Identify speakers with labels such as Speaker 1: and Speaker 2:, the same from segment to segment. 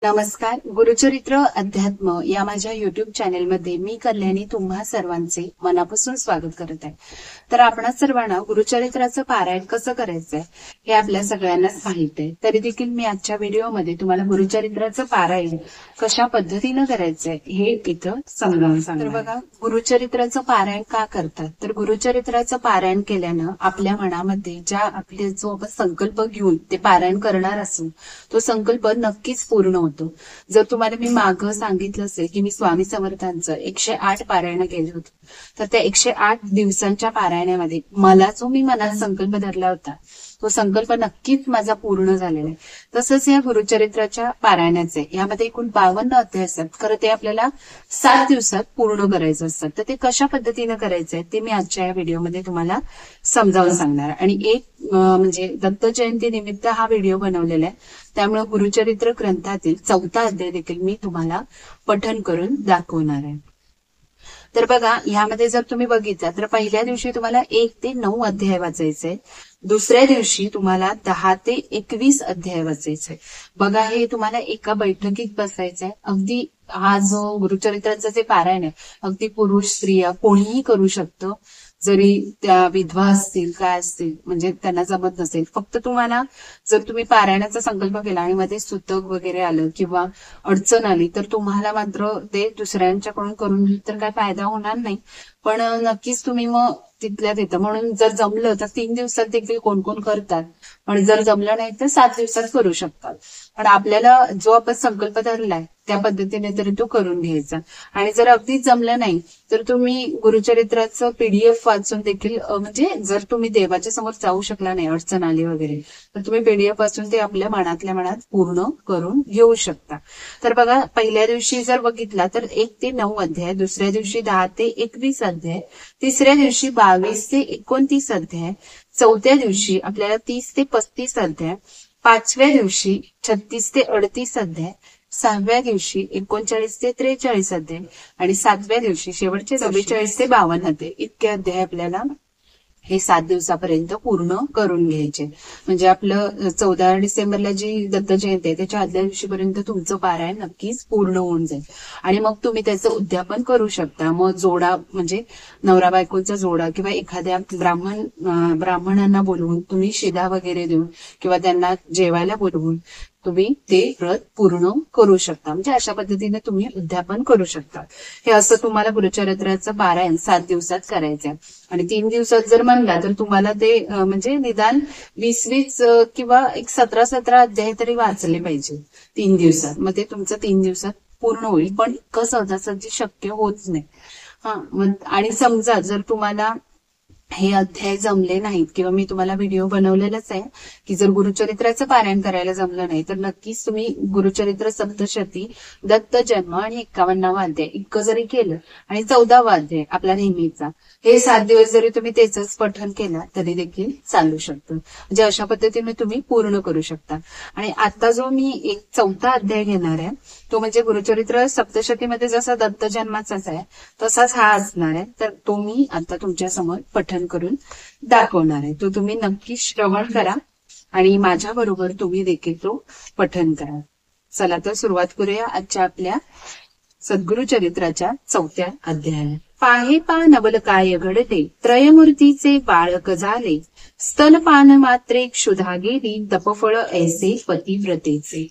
Speaker 1: नमस्कार. गुरुचरित्र अध्यात्म या माझ्या युट्यूब चॅनेलमध्ये मी कल्याणी तुम्हा सर्वांचे मनापासून स्वागत करत आहे. तर आपणा सर्वांना गुरुचरित्राचं पारायण कसं करायचंय हे आपल्या सगळ्यांनाच माहित आहे. तरी देखील मी आजच्या व्हिडिओमध्ये तुम्हाला गुरुचरित्राचं पारायण कशा पद्धतीनं करायचंय हे इथं समजावून सांगणार. तर बघा, गुरुचरित्राचं पारायण का करतात? तर गुरुचरित्राचं पारायण केल्यानं आपल्या मनामध्ये आपले जो आपण संकल्प घेऊन ते पारायण करणार असू तो संकल्प नक्कीच पूर्ण होतो. जर तुम्हाला मी मागं सांगितलं असेल की मी स्वामी समर्थांचं 108 पारायण केलं होतं, तर त्या 108 दिवसांच्या पारायणामध्ये मला जो मी मनात संकल्प धरला होता तो संकल्प नक्कीच माझा पूर्ण झालेला आहे. तसंच या गुरुचरित्राच्या पारायणाचे यामध्ये एकूण 52 अध्याय असतात. खरं ते आपल्याला 7 दिवसात पूर्ण करायचं असतं. तर ते कशा पद्धतीनं करायचंय ते मी आजच्या या व्हिडिओमध्ये तुम्हाला समजावून सांगणार. आणि म्हणजे दत्त जयंती निमित्त हा व्हिडिओ बनवलेला आहे. त्यामुळे गुरुचरित्र ग्रंथातील 4था अध्याय देखील मी तुम्हाला पठण करून दाखवणार आहे. तर बघा, ह्यामध्ये जर तुम्ही बघितलं तर पहिल्या दिवशी तुम्हाला 1 ते 9 अध्याय वाचायचे. दुसऱ्या दिवशी तुम्हाला 10 ते 21 अध्याय वाचायचे. बघा, हे तुम्हाला एका बैठकीत बसायचंय. अगदी हा जो गुरुचरित्राचं जे पारायण आहे अगदी पुरुष स्त्रिया कोणीही करू शकतं. जरी त्या विधवा असतील काय असतील म्हणजे त्यांना जमत नसेल, फक्त तुम्हाला जर तुम्ही पारायणाचा संकल्प केला आणि मध्ये सुतक वगैरे आलं किंवा अडचण आली तर तुम्हाला मात्र ते दुसऱ्यांच्याकडून करून तर काय फायदा होणार नाही. पण नक्कीच तुम्ही मग तिथल्या तिथं म्हणून जर जमलं तर 3 दिवसात देखील कोण कोण करतात, पण जर जमलं नाही तर 7 दिवसात करू शकतात. पण आपल्याला जो आपण संकल्प धरलाय त्या पद्धतीने तरी तो करून घ्यायचा. आणि जर अगदीच जमलं नाही तर तुम्ही गुरुचरित्राचं PDF वाचून देखील म्हणजे जर तुम्ही देवाच्या समोर जाऊ शकला नाही, अडचण आली वगैरे, तर तुम्ही PDF वाचून ते आपल्या मनातल्या मनात पूर्ण करून घेऊ शकता. तर बघा, पहिल्या दिवशी जर बघितला तर 1 ते 9 अध्याय, दुसऱ्या दिवशी 10 ते 21 अध्याय, तिसऱ्या दिवशी 22 ते 29 अध्याय, चौथ्या दिवशी आपल्याला 30 ते 35 अध्याय, 5व्या दिवशी 36 ते 38 अध्याय, 6व्या दिवशी 39 ते 43 अध्याय आणि 7व्या दिवशी शेवटचे 44 ते 52 अध्याय. इतके अध्याय आपल्याला हे 7 दिवसापर्यंत पूर्ण करून घ्यायचे. म्हणजे आपलं 14 डिसेंबरला जी दत्त जयंती आहे त्याच्या आदल्या दिवशीपर्यंत तुमचं पारायण नक्कीच पूर्ण होऊन जाईल. आणि मग तुम्ही त्याचं उद्यापन करू शकता. मग जोडा म्हणजे नवरा बायकोचा जोडा किंवा एखाद्या ब्राह्मणांना बोलवून तुम्ही शिदा वगैरे देऊन किंवा त्यांना जेवायला बोलवून तुम्ही ते व्रत पूर्ण करू शकता. म्हणजे अशा पद्धतीने तुम्ही उद्यापन करू शकता. हे असं तुम्हाला गुरुचरित्राचं पारायण 7 दिवसात करायचंय. आणि 3 दिवसात जर म्हणला तर तुम्हाला ते म्हणजे निदान 20 किंवा एक 17 अध्याय तरी वाचले पाहिजे 3 दिवसात. मग ते तुमचं 3 दिवसात पूर्ण होईल. पण इतकं सहजासहजी शक्य होत नाही. आणि समजा जर तुम्हाला हे अध्याय जमले नाहीत किंवा मी तुम्हाला व्हिडिओ बनवलेलाच आहे की जर गुरुचरित्राचं पारायण करायला जमलं नाही तर नक्कीच तुम्ही गुरुचरित्र सप्तशती, दत्त जन्म आणि 51वा अध्याय इतकं जरी केलं आणि 14वा अध्याय आपला नेहमीचा, हे 7 दिवस जरी तुम्ही त्याच पठण केलं तरी देखील चालू शकतं. म्हणजे अशा पद्धतीने तुम्ही पूर्ण करू शकता. आणि आता जो मी एक 4था अध्याय घेणार आहे तो म्हणजे गुरुचरित्र सप्तशतीमध्ये जसा दत्त जन्माचाच आहे तसाच हा असणार आहे. तर तो मी आता तुमच्या समोर पठण करून दाखवणार आहे. तो तुम्ही नक्की श्रवण करा आणि माझ्या बरोबर तुम्ही देखील तो पठण करा. चला तर सुरुवात करूया आजच्या आपल्या सद्गुरु चरित्राच्या 4थ्या अध्यायाला. पाहे पा नवल काय घडते, त्रयमूर्तीचे बाळक झाले, स्तनपान मात्रे क्षुधा गेली, तपफळ ऐसे पतिव्रतेचे.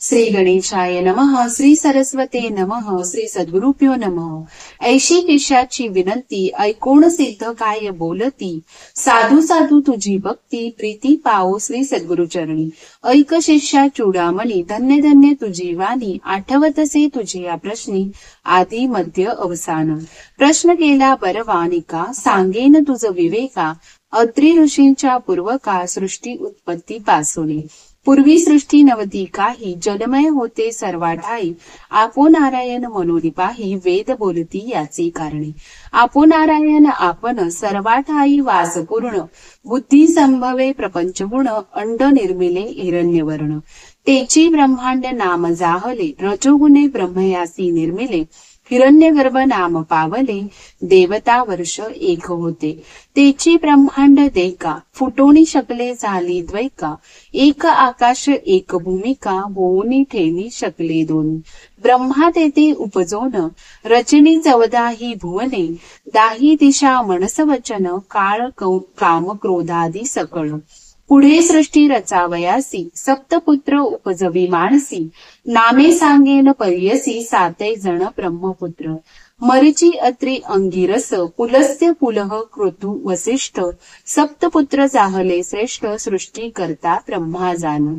Speaker 1: श्री गणेशाय नमः, श्री सरस्वते नमः, श्री सद्गुरुभ्यो नमः. ऐशी शिष्याची विनंती, ऐकून सिद्ध काय बोलती, साधू साधू तुझी भक्ती, प्रीती पाओ श्री सद्गुरुचरणी. ऐक शिष्या चूडामणी, धन्य धन्य तुझी वाणी, आठवतसे तुझे या प्रश्नी, आदी मध्य अवसान. प्रश्न केला बरवानिका, सांगेन तुझ विवेका, अत्रि ऋषींच्या पूर्वका, सृष्टी उत्पत्ती पासुनी. पूर्वी सृष्टी नव्हती काही, जलमय होते सर्वाठाई, आपो नारायण मनोरी पाही, वेद बोलती याचे कारणे. आपो नारायण आपण सर्वाठाई वास पूर्ण, बुद्धी संभवे प्रपंच गुण, अंड निर्मिले हिरण्यवर्ण. तेची ब्रह्मांड नाम जाहले, रजोगुणे ब्रह्मयासी निर्मिले, हिरण्यगर्भ नाम पावले, देवता वर्ष एक होते. तेची ब्रह्मांड देका, फुटोनी शकले झाली द्वैका. एक आकाश एक भूमिका, होऊनी ठेवी शकले दोन. ब्रह्मा तेथे उपजोन, रचनी 14 ही भुवने. दाही दिशा मनस वचन, काळ काम क्रोधादी सकळ. पुढे सृष्टी रचावयासी, सप्तपुत्र उपजवी मानसी. नामे सांगेन पर्यसी, 7 जण ब्रह्मपुत्र. मरीची अत्रि अंगिरस, पुलस्त्य पुलह क्रतु वसिष्ठ. सप्तपुत्र जाहले श्रेष्ठ, सृष्टी करता ब्रह्मा जाण.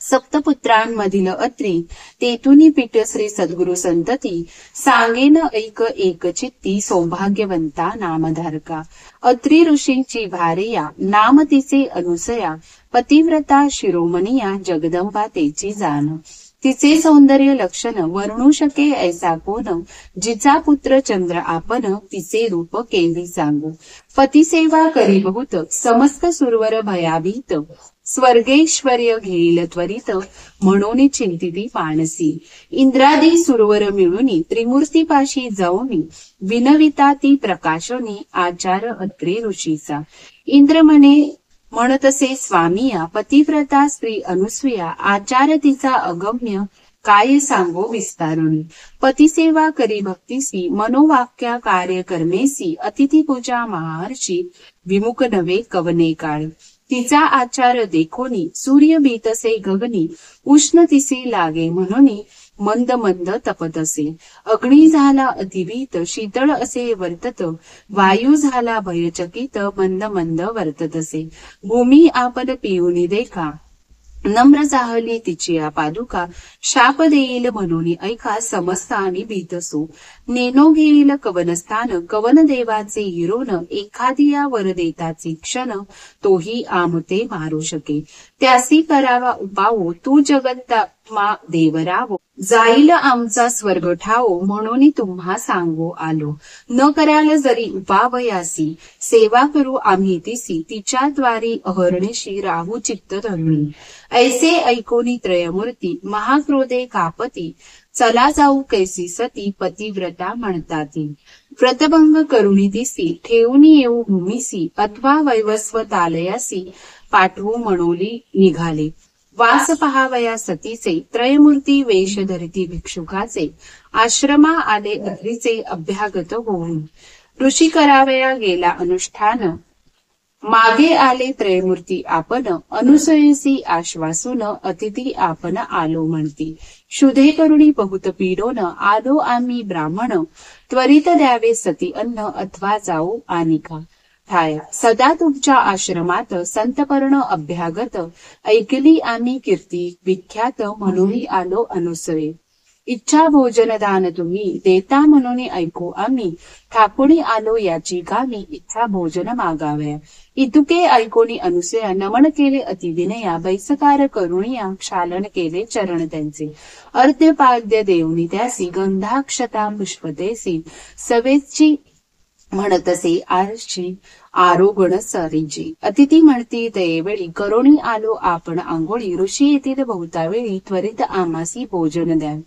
Speaker 1: सप्तपुत्रांमधील अत्री, तेथुनी पीठ श्री सद्गुरु संतती. सांगेन ऐक एक चित्ती, सौभाग्यवंता नामधारका. अत्री ऋषींची भार्या, नाम तिचे अनुसया. पतिव्रता शिरोमणिया, जगदंबा तेची जाण. तिचे सौंदर्य लक्षण, वर्णू शके ऐसा कोण. जिचा पुत्र चंद्र आपण, तिचे रूप केली सांगू. पतिसेवा करी बहुत, समस्त सुरवर भयाभीत. स्वर्गैश्वर्य घेईल त्वरित, म्हणून चिंतिती मानसी. इंद्रादी सुरवर मिळूनी, त्रिमूर्तीपाशी जाऊनी. विनविता ती प्रकाशनी, आचार अत्रे ऋषीचा. इंद्र म्हणतसे स्वामिया, पतिव्रता स्त्री अनुसूया. आचार तिचा अगम्य, काय सांगो विस्तारुनी. पतिसेवा करी भक्तीसी, मनोवाक्या कार्य कर्मेसी. अतिथी पूजा महार्षी, विमुख नवे कवने काळ. तिचा आचार देखोनी, सूर्य बीतसे गगनी. उष्ण तिसे लागे म्हणूनी, मंद मंद तपत असे. अग्नी झाला अतिभीत, शीतळ असे वर्तत. वायू झाला भयचकित, मंद मंद वर्तत असे. भूमी आपण पिऊनी देखा, नम्र जाहली तिची पादुका. शाप देईल म्हणून ऐका, समस्त आणि भीतसो. नेनो घेईल कवनस्थान, कवन देवाचे हिरोन. एखादिया वर देताचे क्षण, तोही आमते मारू शके. त्यासी करावा उपावो, तू जगन्नात्मा देवरावो. जाईल आमचा स्वर्ग ठावो, म्हणून तुम्हा सांगो आलो. न कराल जरी उपावयासी, सेवा करू आम्ही तिसी. तिच्याद्वारी अहर्निशी राहू चित्त धरुणी. ऐसे ऐकोनी त्रयमूर्ती, महाक्रोधे कापती. चला जाऊ कैसी सती, पतिव्रता म्हणताती. व्रतभंग करुणी दिसी, ठेवूनी येऊ भूमीसी. अथवा वैवस्व तालयासी, पाठवू मनोली निघाले. वास पहावया सतीचे, त्रयमूर्ती वेश धरिती भिक्षुकाचे. आश्रमा आले अत्रीचे, अभ्यागत होऊन. ऋषी करावया गेला अनुष्ठान, मागे आले त्रयमूर्ती आपण. अनुसयसी आश्वासून, अतिथी आपण आलो म्हणती. शुधे करुणी बहुत पीडोन, आलो आम्ही ब्राह्मण. त्वरित द्यावे सती अन्न, अथवा जाऊ आनिका. ठाया सदा तुमच्या आश्रमात, संतपर्ण अभ्यागत. ऐकली आम्ही कीर्ती विख्यात, म्हणून आलो अनुसये. इच्छा भोजन दान तुम्ही, देता म्हणून ऐकू आम्ही. ठाकुणी आलो याची गावी, इच्छा भोजन मागाव्या. इतुके ऐकोनी अनुसया, नमन केले अतिविनया. बैसकार करुणिया, क्षालन केले चरण त्यांचे. अर्ध्यपाद्य देवनी त्यासी, गंधाक्षता पुष्पतेसी. सवेची म्हणतसे आरशी, आरोगण सरीची. अतिथी म्हणती तयेवेळी, करुणी आलो आपण आंघोळी. ऋषी येतील बहुतावेळी, त्वरित आमासी भोजन द्यावे.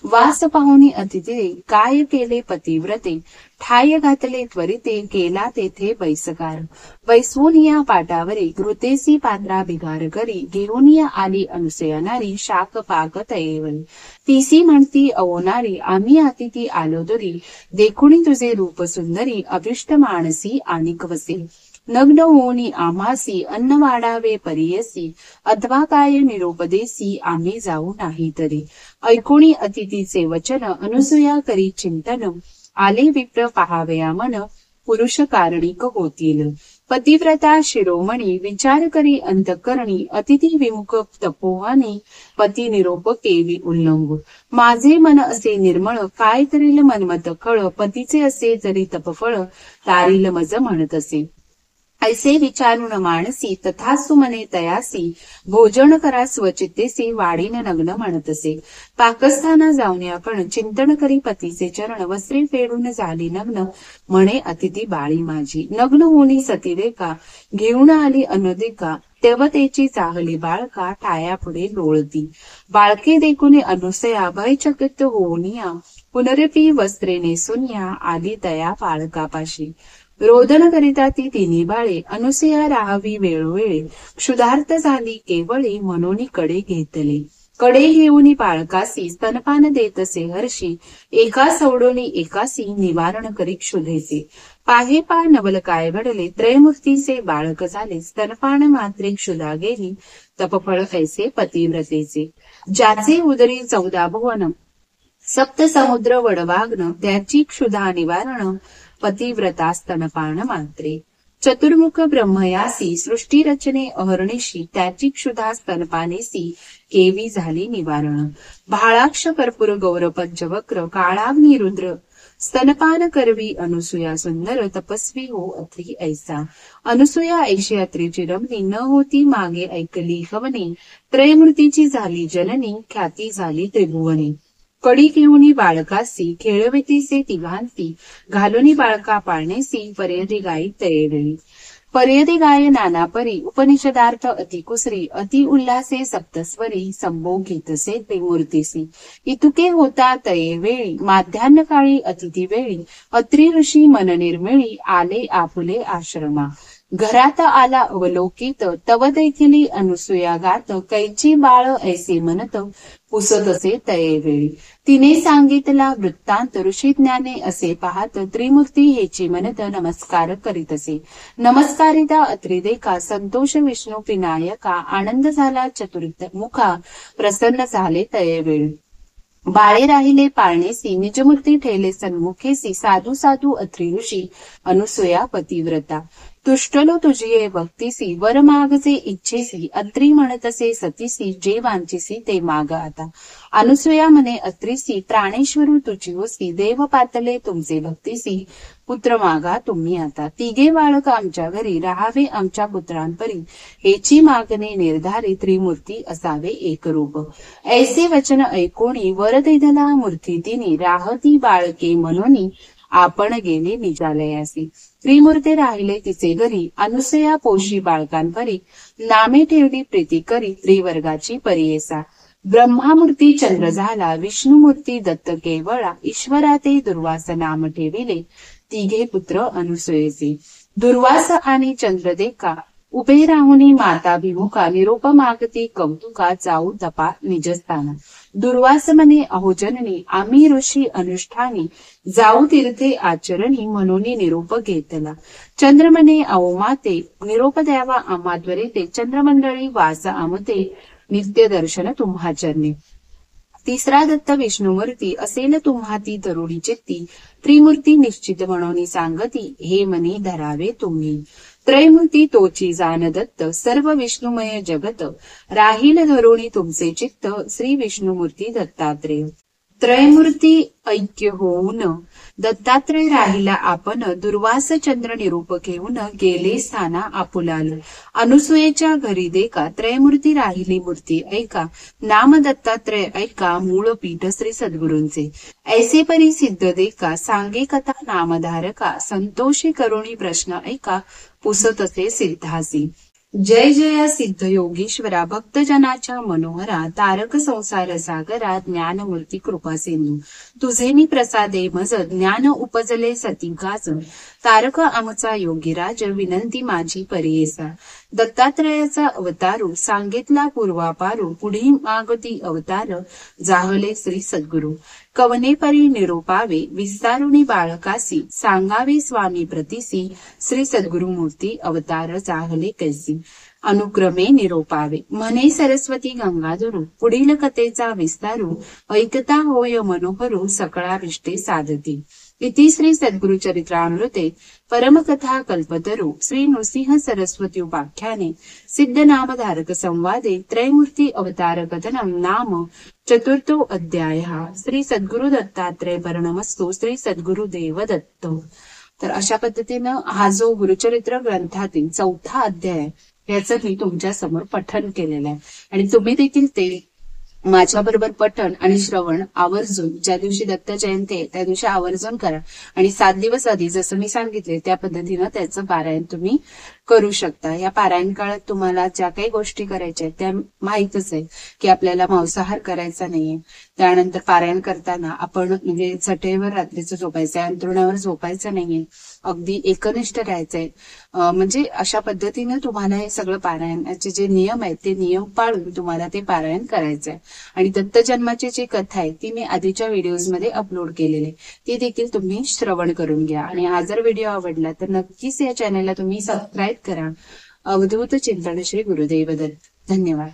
Speaker 1: वास पाहुणी अतिथी, काय केले पतिव्रते. ठाय घातले त्वरिते, केला तेथे बैसकार. बैसवून या पाटावरी, घृतेसी पात्रा बिगार करी. घेऊन या आली अनुसया नारी, शाक पाक तयेवरी. तिसी म्हणती अवोनारी, आम्ही अतिथी आलो दुरी. देखुणी तुझे रूप सुंदरी, अभिष्ट मानसी आणि वसे. नग्न होऊनी आम्हासी, अन्न वाढावे परियसी. अथवा काय निरोपदेसी, आम्ही जाऊ नाही तरी. ऐकोणी अतिथीचे वचन, अनुसूया करी चिंतन. आले विप्र पहावया मन, पुरुष कारणिक होतील. पतिव्रता शिरोमणी, विचार करी अंतकरणी. अतिथी विमुख तपोहानी, पती निरोप केवी उल्लंघू. माझे मन असे निर्मळ, काय करील मनमत खळ. पतीचे असे जरी तपफळ, तारील मज म्हणत असे. ऐसे विचारून मानसी, तथास्तु मने तयासी. भोजन करा स्वचित्तेसी, वाढीन नग्न म्हणतसे. पाकस्थाना जाऊन आपण, चिंतन करी पतीचे चरण. वस्त्रे फेडून झाली नग्न, म्हणे अतिथी बाळी माझी. नग्न होणी सती देखा, घेऊन आली अनदिका. तेवतेची चाहली बाळका, टाया पुढे लोळती. बाळके देखुनी अनुसया, भयचकित होऊनिया. पुनरपी वस्त्रे नेसून या आली तया पाळकापाशी. रोदन करिता ती तिन्ही बाळे अनुसया राहावी वेळोवेळी. क्षुधार्थ झाली केवळी मनोनी कडे घेतले. कडे घेऊनी बाळकासी स्तनपान देतसे हर्षी. एका सवडोनी एकासी निवारण करी क्षुधेचे. पाहे पा नवल काय घडले त्रयमूर्तीचे बाळक झाले. स्तनपान मात्रे क्षुधा गेली तपफळ ऐसे पतिव्रतेचे. ज्याचे उदरी 14 भुवन सप्त समुद्र वडवाग्न. त्याची क्षुधा निवारण पतिव्रता स्तनपान मात्रे. चतुर्मुख ब्रह्मयासी सृष्टी रचने अहर्निशी. त्याची क्षुधा स्तनपानेसी केवी झाली निवारण. भाळाक्ष कर्पूर गौर पंचवक्र काळाग्नी रुद्र. स्तनपान करवी अनुसूया सुंदर तपस्वी हो अत्री ऐसा. अनुसूया ऐशी अत्रीची रमणी न होती मागे ऐकली हवनी. त्रयमूर्तीची झाली जननी ख्याती झाली त्रिभुवनी. कडी घेऊनी बाळकासी खेळवितीसे तिघांती. घालुनी बाळका पाळणेसी पर्यदी गाई तयेवेळी. पर्यदी गाय नाना परी उपनिषदार्थ अति कुसरी. अति उल्हासे सप्तस्वरी संभोगीतसे ते मूर्तीसी. इतुके होता तये वेळी माध्यान्ह काळी अतिथी वेळी. अत्री ऋषी मन निर्मिळी आले आपुले आश्रमा. घरात आला अवलोकित तव देखिली अनुसूया गात. कैची बाळ ऐसे म्हणत पुसतसे तये वेळी. तिने सांगितला वृत्तांत ऋषी ज्ञाने असे पाहत. त्रिमूर्ती हेची म्हणत नमस्कार करीतसे. नमस्कारिता अत्री देखा संतोष विष्णू विनायका. आनंद झाला चतुर्थ मुखा प्रसन्न झाले तये वेळी. बाळे राहिले पाळणेसी निजमूर्ती ठेले सन्मुखेसी. साधू साधू अत्री ऋषी अनुसूया पतिव्रता. तुष्टलो तुझिये भक्तीसी वर मागचे इच्छेसी. अत्री म्हणतसे सतीसी जे वांचिसी ते माग आता. अनुसूया म्हणे अत्रीसी प्राणेश्वरू तुझी होसी. देव पातले तुमचे भक्तीसी पुत्र मागा तुम्ही आता. तिघे बाळक आमच्या घरी राहावे आमच्या पुत्रांपरी. हेची मागणे निर्धारी त्रिमूर्ती असावे एकरूप. ऐसे वचन ऐकोणी वर दिधला मूर्ती तिनी. राहती बाळके म्हणून आपण गेले निजालयासी. त्रिमूर्ती राहिले तिचे घरी अनुसया पोशी बाळकांपरी. नामे ठेवली प्रीती करी त्रिवर्गाची परियेसा. ब्रह्मामूर्ती चंद्र झाला विष्णुमूर्ती दत्त केवळा. ईश्वरा ते दुर्वास नाम ठेविले तिघे पुत्र अनुसूयेचे. दुर्वास आणि चंद्र देखा उभे राहुनी माताभिमुखा. निरोप मागती कौतुका जाऊ तपा निजस्थाना. दुर्वास म्हणे अहो जननी आम्ही ऋषी अनुष्ठानी. जाऊ तीर्थे आचरणी म्हणून निरोप घेतला. चंद्र म्हणे अहो माते निरोप द्यावा आम्हाद्वरे ते. चंद्रमंडळी वास आमते नित्य दर्शन तुम्हा चरणी. तिसरा दत्त विष्णुमूर्ती असेल तुम्हा ती तरुणी चित्ती. त्रिमूर्ती निश्चित म्हणून सांगती हे मनी धरावे तुम्ही. त्रयमूर्ती तोची जान दत्त सर्व विष्णुमय जगत. राहील धरुणी तुमचे चित्त श्री विष्णुमूर्ती दत्तात्रेय. त्रयमूर्ती ऐक्य होऊन दत्तात्रय राहिला आपण. दुर्वास चंद्र निरूप घेऊन गेले स्थाना आपुलाल. अनुसूयेच्या घरी देखा त्रयमूर्ती राहिली मूर्ती ऐका. नाम दत्तात्रय ऐका मूळ पीठ श्री सद्गुरूंचे. ऐसे परी सिद्ध देखा सांगे कथा नामधारका. संतोषी करुणी प्रश्न ऐका पुसतसे सिद्धासी. जय जया सिद्ध योगीश्वरा भक्तजनाच्या मनोहरा. तारक संसार सागरा ज्ञानमूर्ती कृपा सिंधू. तुझेनी प्रसादे मज ज्ञान उपजले सती गाज. तारक आमचा योगीराज विनंती माझी परियेसा. दत्तात्रयाचा अवतारू सांगितला पूर्वापारू. पुढी मागती अवतार जाहले श्री सद्गुरू. कवने परी निरोपावे विस्तारुणी बाळकासी. सांगावे स्वामी प्रतिसी श्री सद्गुरु मूर्ती अवतार जाहले कैसी. अनुक्रमे निरोपावे म्हणे सरस्वती गंगाधरू. पुढील कथेचा विस्तारू ऐकता होय मनोहरू. सकळा विष्टे साधती. इति श्री सद्गुरु चरित्रामृते परमकथा कल्पतरू श्री नृसिंह सरस्वती उपाख्याने सिद्ध नामधारक संवादे त्रयमूर्ती अवतार कथनम नाम चतुर्थो अध्याय. श्री सद्गुरु दत्तात्रय वर्णमस्तु. श्री सद्गुरु देव दत्त. तर अशा पद्धतीनं हा जो गुरुचरित्र ग्रंथातील 4था अध्याय याचं मी तुमच्या समोर पठन केलेलं आहे आणि तुम्ही देखील ते माझ्याबरोबर पठण आणि श्रवण आवर्जून, ज्या दिवशी दत्त जयंती आहे त्या दिवशी आवर्जून करा. आणि 7 दिवस आधी जसं मी सांगितले त्या पद्धतीनं त्याचं पारायण तुम्ही करू शकता. या पारायण काळात तुम्हाला ज्या काही गोष्टी करायच्या आहेत त्या माहीतच आहे की आपल्याला मांसाहार करायचा नाहीये. त्यानंतर पारायण करताना आपण म्हणजे चटईवर रात्रीचं झोपायचंय, अंथरुणावर झोपायचं नाहीये, अगदी एकनिष्ठ राहायचंय. म्हणजे अशा पद्धतीनं तुम्हाला हे सगळं पारायणाचे जे नियम आहेत ते नियम पाळून तुम्हाला ते पारायण करायचंय. आणि दत्त जन्माची जी कथा आहे ती मी आधीच्या व्हिडिओजमध्ये अपलोड केलेली, ती देखील तुम्ही श्रवण करून घ्या. आणि हा जर व्हिडिओ आवडला तर नक्कीच या चॅनलला तुम्ही सबस्क्राईब करा. अवधूत चिंतन श्री गुरुदेव दत्त. धन्यवाद.